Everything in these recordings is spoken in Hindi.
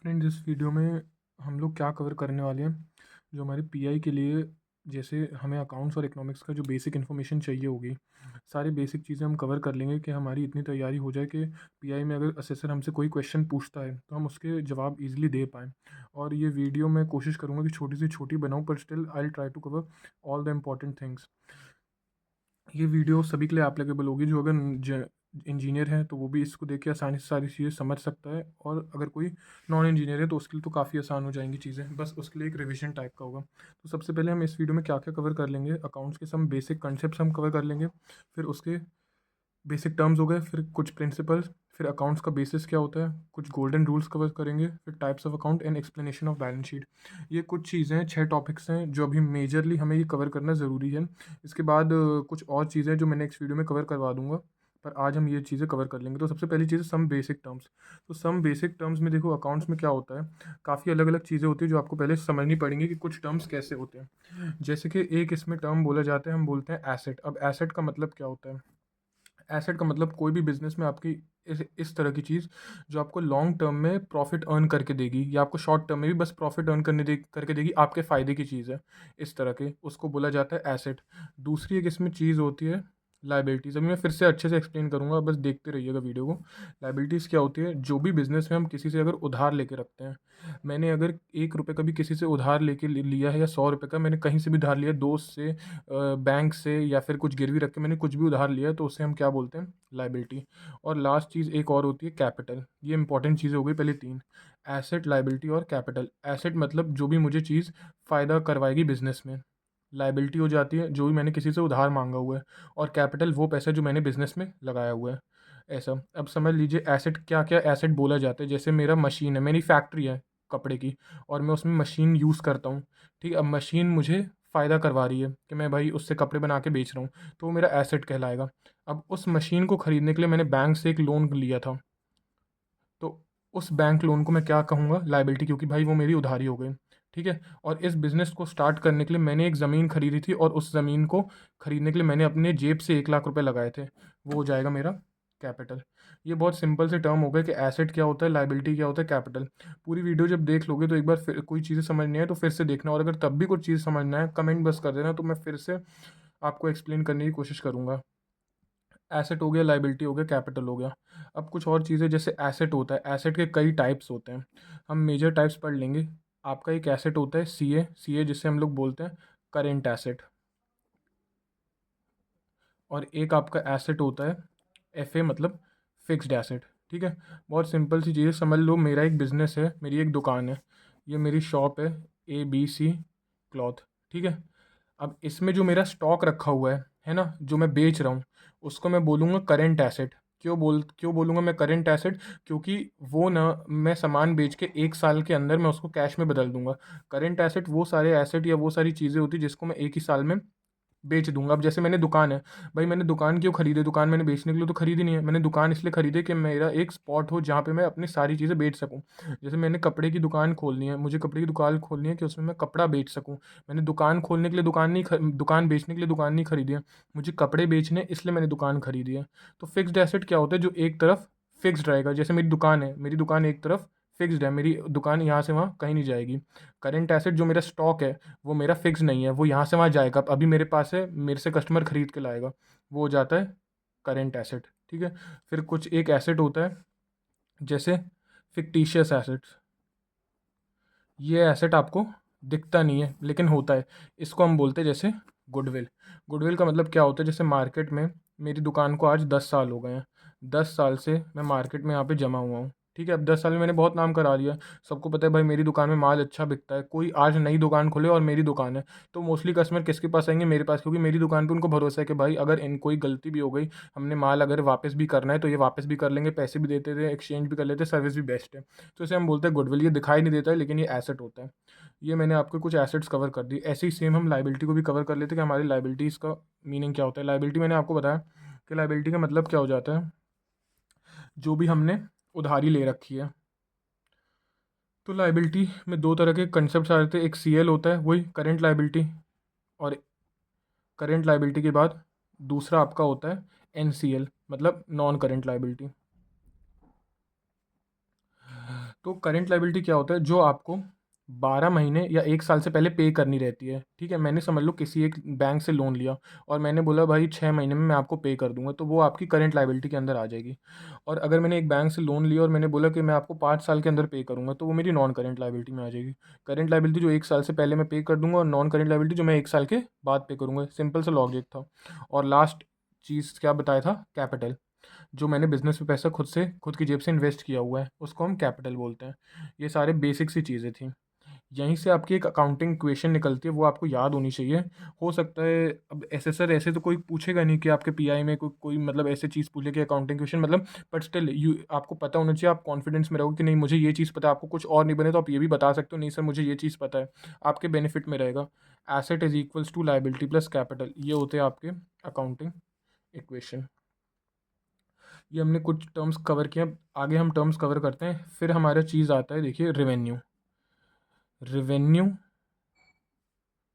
फ्रेंड्स, इस वीडियो में हम लोग क्या कवर करने वाले हैं, जो हमारे पीआई के लिए जैसे हमें अकाउंट्स और इकोनॉमिक्स का जो बेसिक इन्फॉर्मेशन चाहिए होगी, सारी बेसिक चीज़ें हम कवर कर लेंगे कि हमारी इतनी तैयारी हो जाए कि पीआई में अगर असेसर हमसे कोई क्वेश्चन पूछता है तो हम उसके जवाब इजीली दे पाएँ। और ये वीडियो मैं कोशिश करूँगा कि छोटी से छोटी बनाऊँ, पर still I will try to cover all the important things. ये वीडियो सभी के लिए एप्लीकेबल होगी, जो अगर इंजीनियर है तो वो भी इसको देख के आसानी से सारी चीज़ें समझ सकता है, और अगर कोई नॉन इंजीनियर है तो उसके लिए तो काफ़ी आसान हो जाएंगी चीज़ें, बस उसके लिए एक रिवीजन टाइप का होगा। तो सबसे पहले हम इस वीडियो में क्या क्या कवर कर लेंगे, अकाउंट्स के सम बेसिक कंसेप्ट हम कवर कर लेंगे, फिर उसके बेसिक टर्म्स हो गए, फिर कुछ प्रिंसिपल्स, फिर अकाउंट्स का बेसिस क्या होता है, कुछ गोल्डन रूल्स कवर करेंगे, फिर types of account and explanation of balance sheet. ये कुछ चीज़ें हैं, 6 टॉपिक्स हैं जो अभी मेजरली हमें ये कवर करना ज़रूरी है। इसके बाद कुछ और चीज़ें जो मैं नेक्स्ट वीडियो में कवर करवा दूंगा, पर आज हम ये चीज़ें कवर कर लेंगे। तो सबसे पहली चीज़ है सम बेसिक टर्म्स। तो सम बेसिक टर्म्स में देखो, अकाउंट्स में क्या होता है, काफ़ी अलग अलग चीज़ें होती है जो आपको पहले समझनी पड़ेंगी कि कुछ टर्म्स कैसे होते हैं। जैसे कि एक इसमें टर्म बोला जाता है, हम बोलते हैं एसेट। अब एसेट का मतलब क्या होता है? एसेट का मतलब कोई भी बिजनेस में आपकी इस तरह की चीज़ जो आपको लॉन्ग टर्म में प्रॉफिट अर्न करके देगी, या आपको शॉर्ट टर्म में भी बस प्रॉफिट अर्न करके देगी, आपके फ़ायदे की चीज़ है, इस तरह के उसको बोला जाता है एसेट। दूसरी एक इसमें चीज़ होती है लाइबिलिटीज़। अभी मैं फिर से अच्छे से एक्सप्लेन करूंगा, बस देखते रहिएगा वीडियो को। लाइबिलिटीज़ क्या होती है? जो भी बिजनेस में हम किसी से अगर उधार लेके रखते हैं, मैंने अगर 1 रुपये का भी किसी से उधार लेके लिया है, या 100 रुपये का मैंने कहीं से भी उधार लिया, दोस्त से, बैंक से, या फिर कुछ गिरवी रख के मैंने कुछ भी उधार लिया, तो उसे हम क्या बोलते हैं? लाइबिलिटी। और लास्ट चीज़ एक और होती है कैपिटल। ये इंपॉर्टेंट चीज़ हो गई पहले तीन, एसेट, लाइबिलिटी और कैपिटल। एसेट मतलब जो भी मुझे चीज़ फ़ायदा करवाएगी बिजनेस में। लाइबिलिटी हो जाती है जो भी मैंने किसी से उधार मांगा हुआ है, और कैपिटल वो पैसा जो मैंने बिजनेस में लगाया हुआ है। ऐसा। अब समझ लीजिए एसेट क्या क्या एसेट बोला जाता है। जैसे मेरा मशीन है, मेरी फैक्ट्री है कपड़े की, और मैं उसमें मशीन यूज़ करता हूँ। ठीक है, अब मशीन मुझे फ़ायदा करवा रही है कि मैं भाई उससे कपड़े बना के बेच रहा हूँ, तो वो मेरा एसेट कहलाएगा। अब उस मशीन को ख़रीदने के लिए मैंने बैंक से एक लोन लिया था, तो उस बैंक लोन को मैं क्या कहूँगा? लाइबिलिटी, क्योंकि भाई वो मेरी उधारी हो गई। ठीक है। और इस बिज़नेस को स्टार्ट करने के लिए मैंने एक ज़मीन खरीदी थी, और उस ज़मीन को खरीदने के लिए मैंने अपने जेब से 1 लाख रुपए लगाए थे, वो हो जाएगा मेरा कैपिटल। ये बहुत सिंपल से टर्म हो गए कि एसेट क्या होता है, लाइबिलिटी क्या होता है, कैपिटल। पूरी वीडियो जब देख लोगे तो एक बार फिर कोई चीज़ें समझ नहीं आए तो फिर से देखना, और अगर तब भी कुछ चीज़ समझना है कमेंट बस कर देना, तो मैं फिर से आपको एक्सप्लेन करने की कोशिश करूँगा। एसेट हो गया, लाइबिलिटी हो गया, कैपिटल हो गया। अब कुछ और चीज़ें, जैसे एसेट होता है, एसेट के कई टाइप्स होते हैं, हम मेजर टाइप्स पढ़ लेंगे। आपका एक एसेट होता है सीए, सीए जिसे हम लोग बोलते हैं करेंट एसेट। और एक आपका एसेट होता है एफए, मतलब फिक्स्ड एसेट। ठीक है। बहुत सिंपल सी चीज़ समझ लो, मेरा एक बिज़नेस है, मेरी एक दुकान है, ये मेरी शॉप है, ABC क्लॉथ। ठीक है। अब इसमें जो मेरा स्टॉक रखा हुआ है ना, जो मैं बेच रहा हूँ, उसको मैं बोलूँगा करेंट एसेट। क्यों बोलूँगा मैं करेंट एसेट? क्योंकि वो ना, मैं सामान बेच के 1 साल के अंदर मैं उसको कैश में बदल दूंगा। करेंट एसेट वो सारे एसेट या वो सारी चीज़ें होती है जिसको मैं एक ही साल में बेच दूंगा। अब जैसे मैंने दुकान है, भाई मैंने दुकान क्यों खरीदी? दुकान मैंने बेचने के लिए तो खरीदी नहीं है, मैंने दुकान इसलिए खरीदी कि मेरा एक स्पॉट हो जहाँ पे मैं अपनी सारी चीज़ें बेच सकूँ। जैसे मैंने कपड़े की दुकान खोलनी है, मुझे कपड़े की दुकान खोलनी है कि उसमें मैं कपड़ा बेच सकूँ। मैंने दुकान खोलने के लिए दुकान बेचने के लिए दुकान नहीं खरीदी है, मुझे कपड़े बेचने इसलिए मैंने दुकान खरीदी है। तो फिक्स्ड एसेट क्या होता है? जो एक तरफ फिक्स्ड रहेगा। जैसे मेरी दुकान है, मेरी दुकान एक तरफ फिक्स्ड है, मेरी दुकान यहाँ से वहाँ कहीं नहीं जाएगी। करेंट एसेट जो मेरा स्टॉक है, वो मेरा फिक्स नहीं है, वो यहाँ से वहाँ जाएगा। अभी मेरे पास है, मेरे से कस्टमर खरीद के लाएगा, वो हो जाता है करेंट एसेट। ठीक है। फिर कुछ एक एसेट होता है जैसे फिक्टिशियस एसेट्स। ये एसेट आपको दिखता नहीं है लेकिन होता है, इसको हम बोलते हैं जैसे गुडविल। गुडविल का मतलब क्या होता है? जैसे मार्केट में मेरी दुकान को आज 10 साल हो गए हैं, 10 साल से मैं मार्केट में यहाँ पे जमा हुआ हूँ। ठीक है। अब 10 साल में मैंने बहुत नाम करा लिया, सबको पता है भाई मेरी दुकान में माल अच्छा बिकता है। कोई आज नई दुकान खोले और मेरी दुकान है, तो मोस्टली कस्टमर किसके पास आएंगे? मेरे पास, क्योंकि मेरी दुकान पे उनको भरोसा है कि भाई अगर इन कोई गलती भी हो गई, हमने माल अगर वापस भी करना है तो ये वापस भी कर लेंगे, पैसे भी देते थे, एक्सचेंज भी कर लेते, सर्विस भी बेस्ट है। तो इसे हम बोलते हैं गुडविल। ये दिखाई नहीं देता है लेकिन ये एसेट होता है। ये मैंने आपको कुछ एसेट्स कवर कर दी। ऐसे ही सेम हम लाइबिलिटी को भी कवर कर लेते हैं कि हमारी लाइबिलिटीज़ का मीनिंग क्या होता है। लाइबिलिटी मैंने आपको बताया कि लाइबिलिटी का मतलब क्या हो जाता है, जो भी हमने उधारी ले रखी है। तो लाइबिलिटी में दो तरह के कंसेप्ट आ रहे थे, एक CL होता है, वही करेंट लाइबिलिटी, और करेंट लाइबिलिटी के बाद दूसरा आपका होता है NCL, मतलब नॉन करेंट लाइबिलिटी। तो करंट लायबिलिटी क्या होता है, जो आपको 12 महीने या 1 साल से पहले पे करनी रहती है, ठीक है। मैंने समझ लो किसी एक बैंक से लोन लिया और मैंने बोला भाई 6 महीने में मैं आपको पे कर दूंगा, तो वो आपकी करंट लायबिलिटी के अंदर आ जाएगी। और अगर मैंने एक बैंक से लोन लिया और मैंने बोला कि मैं आपको 5 साल के अंदर पे करूंगा, तो वो मेरी नॉन करंट लायबिलिटी में आ जाएगी। करंट लायबिलिटी जो 1 साल से पहले मैं पे कर दूंगा, और नॉन करंट लायबिलिटी जो मैं 1 साल के बाद पे करूंगा। सिंपल सा लॉजिक था। और लास्ट चीज़ क्या बताया था, कैपिटल। जो मैंने बिजनेस में पैसा खुद से, खुद की जेब से इन्वेस्ट किया हुआ है, उसको हम कैपिटल बोलते हैं। ये सारे बेसिक सी चीज़ें थी। यहीं से आपकी एक अकाउंटिंग इक्वेशन निकलती है, वो आपको याद होनी चाहिए। हो सकता है अब ऐसे सर ऐसे तो कोई पूछेगा नहीं कि आपके पीआई में कोई मतलब ऐसे चीज़ पूछे कि अकाउंटिंग इक्वेशन मतलब, बट स्टिल यू आपको पता होना चाहिए। आप कॉन्फिडेंस में रहोगे कि नहीं मुझे ये चीज़ पता है, आपको कुछ और नहीं बने तो आप ये भी बता सकते हो नहीं सर मुझे ये चीज़ पता है, आपके बेनिफिट में रहेगा। Asset is equals to liability plus capital, ये होते हैं आपके अकाउंटिंग इक्वेशन। ये हमने कुछ टर्म्स कवर किए, अब आगे हम टर्म्स कवर करते हैं। फिर हमारा चीज़ आता है, देखिए, revenue. Revenue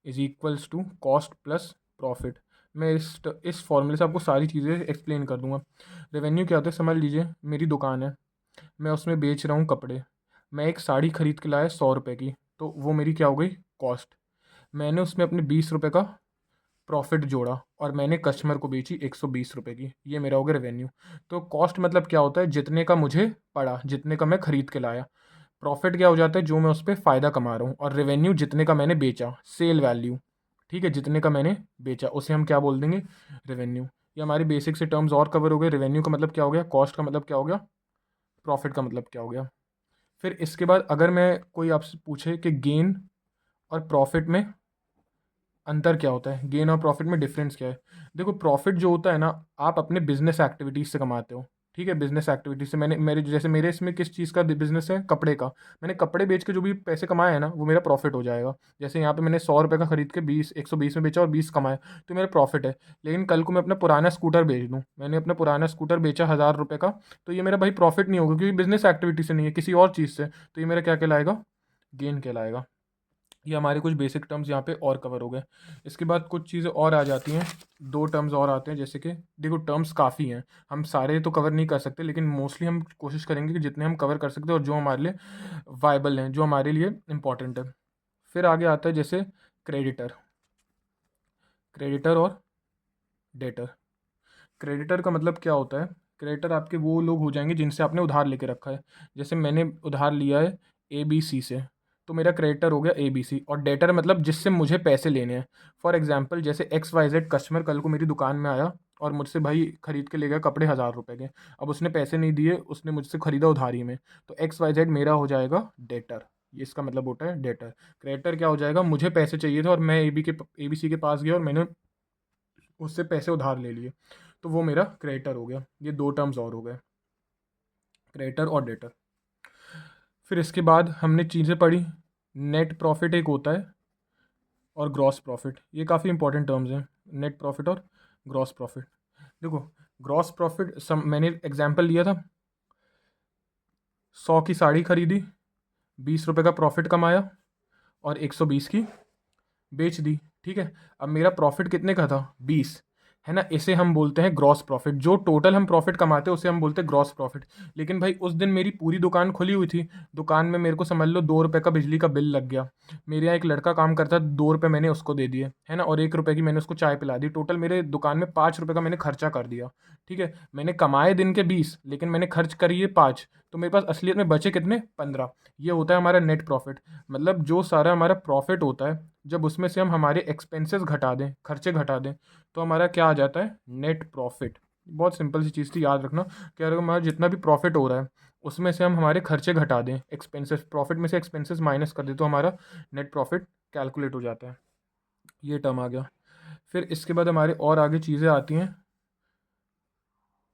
is equals to cost plus profit. मैं इस फॉर्मूले से आपको सारी चीज़ें एक्सप्लेन कर दूंगा। रेवेन्यू क्या होता है, समझ लीजिए मेरी दुकान है, मैं उसमें बेच रहा हूँ कपड़े। मैं एक साड़ी खरीद के लाया 100 रुपये की, तो वो मेरी क्या हो गई, कॉस्ट। मैंने उसमें अपने 20 रुपये का प्रॉफिट जोड़ा और मैंने कस्टमर को बेची 120 रुपये की, ये मेरा हो गया रेवेन्यू। तो कॉस्ट मतलब क्या होता है, जितने का मुझे पड़ा, जितने का मैं खरीद के लाया। प्रॉफिट क्या हो जाता है, जो मैं उस पर फ़ायदा कमा रहा हूँ। और रेवेन्यू जितने का मैंने बेचा, सेल वैल्यू, ठीक है, जितने का मैंने बेचा उसे हम क्या बोल देंगे, रेवेन्यू। ये हमारे बेसिक से टर्म्स और कवर हो गए। रेवेन्यू का मतलब क्या हो गया, कॉस्ट का मतलब क्या हो गया, प्रॉफिट का मतलब क्या हो गया। फिर इसके बाद अगर मैं कोई आपसे पूछे कि गेन और प्रॉफिट में अंतर क्या होता है, गेन और प्रॉफिट में डिफरेंस क्या है। देखो, प्रॉफिट जो होता है ना, आप अपने बिजनेस एक्टिविटीज़ से कमाते हो, ठीक है। बिजनेस एक्टिविटीज से मैंने मेरे जैसे मेरे इसमें किस चीज़ का बिजनेस है, कपड़े का। मैंने कपड़े बेच के जो भी पैसे कमाए हैं ना, वो मेरा प्रॉफिट हो जाएगा। जैसे यहाँ पे मैंने 100 रुपये का खरीद के 120 में बेचा और 20 कमाए, तो मेरा प्रॉफिट है। लेकिन कल को मैं अपना पुराना स्कूटर बेच दूँ, मैंने अपना पुराना स्कूटर बेचा 1000 रुपये का, तो ये मेरा भाई प्रॉफिट नहीं होगा, क्योंकि बिजनेस एक्टिविटी से नहीं है, किसी और चीज़ से। तो ये मेरा क्या कहलाएगा, गेन कहलाएगा। ये हमारे कुछ बेसिक टर्म्स यहाँ पे और कवर हो गए। इसके बाद कुछ चीज़ें और आ जाती हैं, दो टर्म्स और आते हैं। जैसे कि देखो, टर्म्स काफ़ी हैं, हम सारे तो कवर नहीं कर सकते, लेकिन मोस्टली हम कोशिश करेंगे कि जितने हम कवर कर सकते हैं और जो हमारे लिए वायबल हैं, जो हमारे लिए इम्पॉर्टेंट है। फिर आगे आता है जैसे क्रेडिटर। क्रेडिटर और डेटर। क्रेडिटर का मतलब क्या होता है, क्रेडिटर आपके वो लोग हो जाएंगे जिनसे आपने उधार लेके रखा है। जैसे मैंने उधार लिया है ABC से, तो मेरा क्रेडिटर हो गया ABC। और डेटर मतलब जिससे मुझे पैसे लेने हैं। फॉर एग्जांपल, जैसे XYZ कस्टमर कल को मेरी दुकान में आया और मुझसे भाई खरीद के ले गया कपड़े 1000 रुपये के। अब उसने पैसे नहीं दिए, उसने मुझसे खरीदा उधारी में, तो XYZ मेरा हो जाएगा डेटर। ये इसका मतलब होता है डेटर। क्रेडिटर क्या हो जाएगा, मुझे पैसे चाहिए थे और मैं ABC के पास गया और मैंने उससे पैसे उधार ले लिए, तो वो मेरा क्रेडिटर हो गया। ये दो टर्म्स और हो गए, क्रेडिटर और डेटर। फिर इसके बाद हमने चीज़ें पढ़ी, नेट प्रॉफिट एक होता है और ग्रॉस प्रॉफिट। ये काफ़ी इंपॉर्टेंट टर्म्स हैं, नेट प्रॉफिट और ग्रॉस प्रॉफिट। देखो, ग्रॉस प्रॉफिट मैंने एग्जांपल लिया था, 100 की साड़ी खरीदी, 20 रुपये का प्रॉफिट कमाया और 120 की बेच दी, ठीक है। अब मेरा प्रॉफिट कितने का था, 20, है ना। इसे हम बोलते हैं ग्रॉस प्रॉफिट। जो टोटल हम प्रॉफिट कमाते हैं उसे हम बोलते हैं ग्रॉस प्रॉफिट। लेकिन भाई उस दिन मेरी पूरी दुकान खुली हुई थी, दुकान में मेरे को समझ लो 2 रुपये का बिजली का बिल लग गया। मेरे यहाँ एक लड़का काम करता है, 2 रुपये मैंने उसको दे दिए, है ना, और 1 रुपये की मैंने उसको चाय पिला दी। टोटल मेरे दुकान में 5 रुपये का मैंने खर्चा कर दिया, ठीक है। मैंने कमाए दिन के 20, लेकिन मैंने खर्च करिए 5, तो मेरे पास असलियत में बचे कितने, 15। ये होता है हमारा नेट प्रॉफिट। मतलब जो सारा हमारा प्रॉफिट होता है, जब उसमें से हम हमारे एक्सपेंसेस घटा दें, खर्चे घटा दें, तो हमारा क्या आ जाता है, नेट प्रॉफिट। बहुत सिंपल सी चीज़ थी, याद रखना। कि अगर हमारा जितना भी प्रॉफिट हो रहा है उसमें से हम हमारे खर्चे घटा दें, एक्सपेंसेस, प्रॉफिट में से एक्सपेंसेस माइनस कर दें, तो हमारा नेट प्रॉफिट कैलकुलेट हो जाता है। ये टर्म आ गया। फिर इसके बाद हमारे और आगे चीज़ें आती हैं,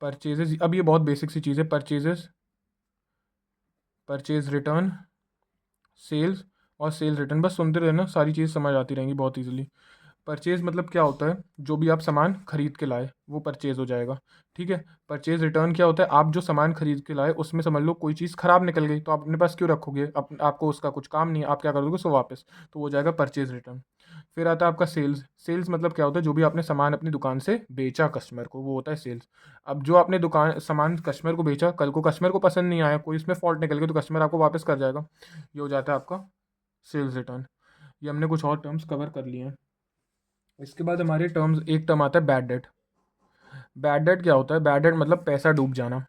परचेजेस। अब ये बहुत बेसिक सी चीज़ है, परचेजेस, परचेज रिटर्न, सेल्स और सेल रिटर्न। बस सुनते रहना, सारी चीज़ समझ आती रहेंगी बहुत ईजिली। परचेज़ मतलब क्या होता है, जो भी आप सामान खरीद के लाए वो परचेज़ हो जाएगा, ठीक है। परचेज़ रिटर्न क्या होता है, आप जो सामान खरीद के लाए उसमें समझ लो कोई चीज़ ख़राब निकल गई, तो आप अपने पास क्यों रखोगे, आपको उसका कुछ काम नहीं है, आप क्या कर दोगे, सो वापस, तो वो हो जाएगा परचेज़ रिटर्न। फिर आता है आपका सेल्स। सेल्स मतलब क्या होता है, जो भी आपने सामान अपनी दुकान से बेचा कस्टमर को, वो होता है सेल्स। अब जो आपने दुकान सामान कस्टमर को बेचा, कल को कस्टमर को पसंद नहीं आया, कोई इसमें फॉल्ट निकल गया, तो कस्टमर आपको वापस कर जाएगा। ये हो जाता है आपका सेल्स रिटर्न। ये हमने कुछ और टर्म्स कवर कर लिए हैं। इसके बाद हमारे टर्म्स, एक टर्म आता है बैड डेट। बैड डेट क्या होता है? बैड डेट मतलब पैसा डूब जाना।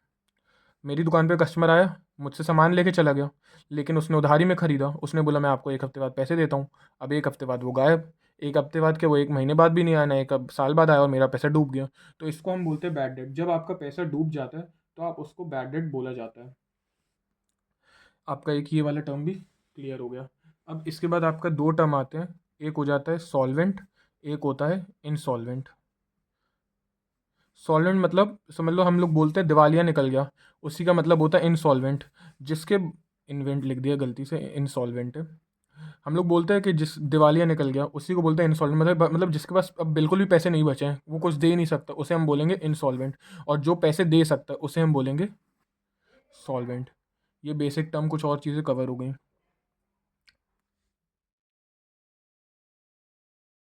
मेरी दुकान पे कस्टमर आया, मुझसे सामान लेके चला गया, लेकिन उसने उधारी में ख़रीदा, उसने बोला मैं आपको 1 हफ़्ते बाद पैसे देता हूँ। अब 1 हफ़्ते बाद वो गायब। 1 हफ़्ते बाद क्या, वो 1 महीने बाद भी नहीं आया, ना 1 साल बाद आया, और मेरा पैसा डूब गया। तो इसको हम बोलते हैं बैड डेट। जब आपका पैसा डूब जाता है तो आप उसको बैड डेट बोला जाता है। आपका एक ये वाला टर्म भी क्लियर हो गया। अब इसके बाद आपका 2 टर्म आते हैं। एक हो जाता है सॉल्वेंट, एक होता है इंसॉल्वेंट। सॉल्वेंट मतलब समझ लो, हम लोग बोलते हैं दिवालिया निकल गया, उसी का मतलब होता है इंसॉल्वेंट। जिसके इन्वेंट लिख दिया गलती से, इंसॉल्वेंट है। हम लोग बोलते हैं कि जिस दिवालिया निकल गया उसी को बोलते हैं इंसॉल्वेंट। मतलब जिसके पास अब बिल्कुल भी पैसे नहीं बचे हैं, वो कुछ दे ही नहीं सकता, उसे हम बोलेंगे इंसॉल्वेंट। और जो पैसे दे सकता है उसे हम बोलेंगे सॉल्वेंट। ये बेसिक टर्म, कुछ और चीज़ें कवर हो गई।